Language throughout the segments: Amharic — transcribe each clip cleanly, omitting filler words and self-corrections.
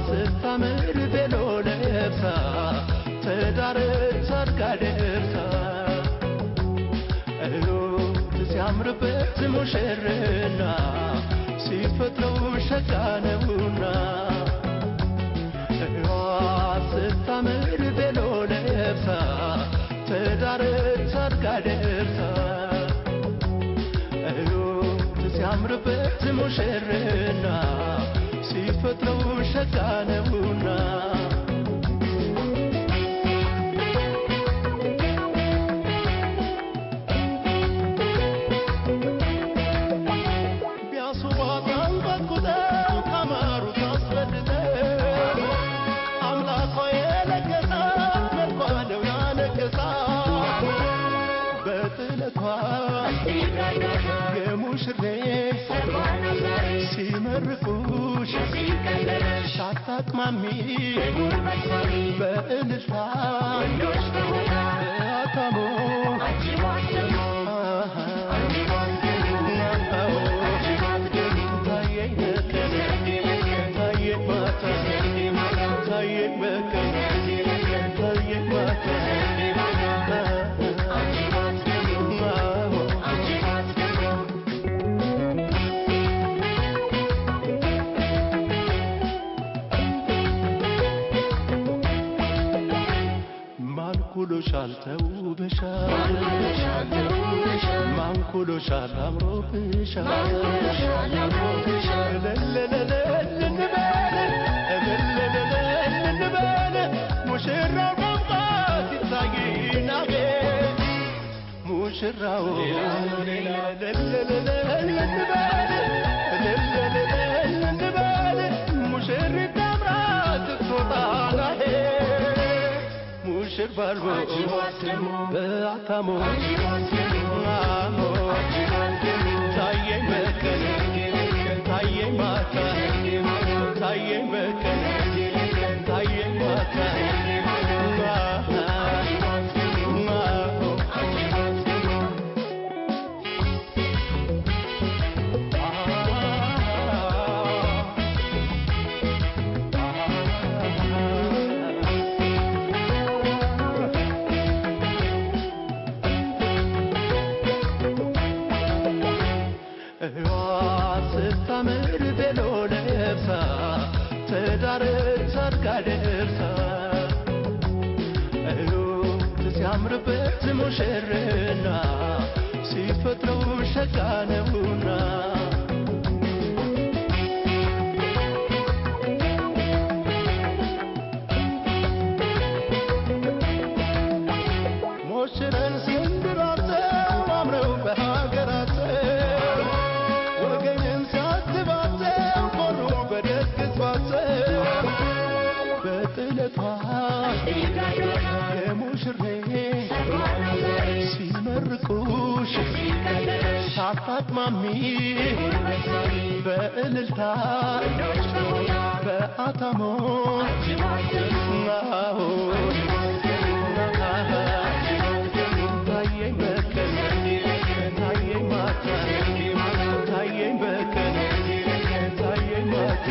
ስታምር ቤሎ ለብሳ ትዳር ሰርጋ ደርሳ ሲያምርበት ሙሽርና ሲፈጥረው ሸጋ ነውና ስታምር ቤሎ ለብሳ ትዳር ሰርጋ ደርሳ ሲያምርበት ሙሽርና ሲፈጥረው ሸጋ ነውና ሲመርቁሽ ሳታቅማሚ በእልልታ በአታሞ ታየኝ በቀን ታየኝ ማታ ታየኝ በቀን ታየኝ ማታ ማንኩሎሻል ተውበሻል ማንኩሎሻል አምሮብሻል ለለለለለለለለለለለለ ሙሽራው ደምቆ ሲታይናጌ ሙሽራው ለለለለለለለለለ ሙሽሪት ታምራ ትወጣናሄ ሙሽር ባልቦ በአታሞ ታየኝ በቀን ታየኝ ማታ ታየኝ በቀን ታየኝ ማታ ስታምር ቤሎ ለብሳ ትዳር ሰርጋ ደርሳ ሲያምርበት ሙሽርና ሲፈጥረው ሸጋ ነውና ሞሽረን ሲንድራቸው አምረው በሀገራቸው በጥለቷ የሙሽሬ ሲመርቁሽ ሳታቅማሚ በእልልታ በአታሞ ታየኝ በቀን ታየኝ ማታ ታየኝ በቀን ታየኝ ማታ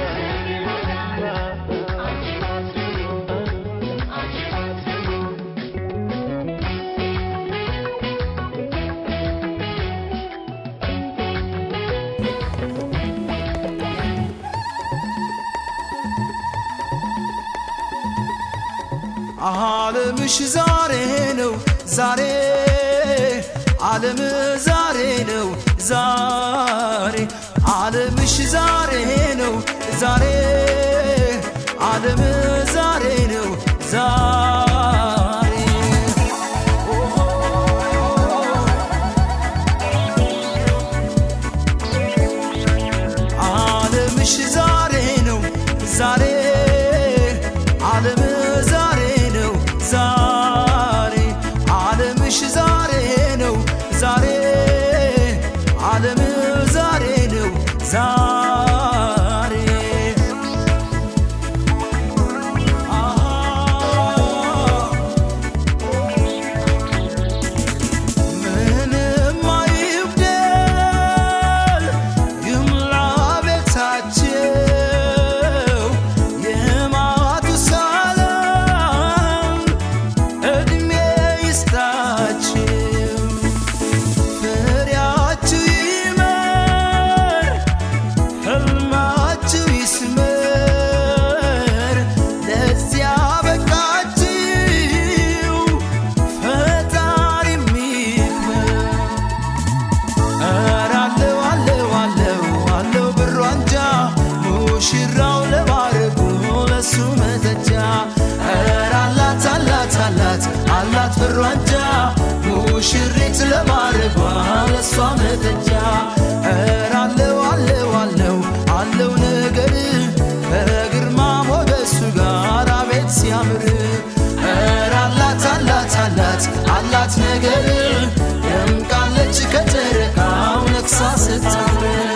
ዓለምሽ ዛሬ ነው ዛሬ ዓለም ዛሬ ነው ዛሬ ዓለምሽ ዛሬ ነው ዛሬ ዓለም ዛሬ ነው ዛሬ ዓለምሽ ዛሬ ነው ዛሬ ዓለም ዛሬ ነው ዛሬ ዓለምሽ ዛሬ ነው ዛሬ ዓለም ዛሬ ነው ዛሬ ምንም አይጉደል ይምላ ቤታቸው ፊት ለማረጓ ለሷ መጠጫ ኧረ አለው አለው አለው አለው ነገር ከግርማ ሞገሱ ጋር አቤት ሲያምር ኧረ አላት አላት አላት አላት ነገር ደምቃለች ከጨረቃው ነግሳ ስታምር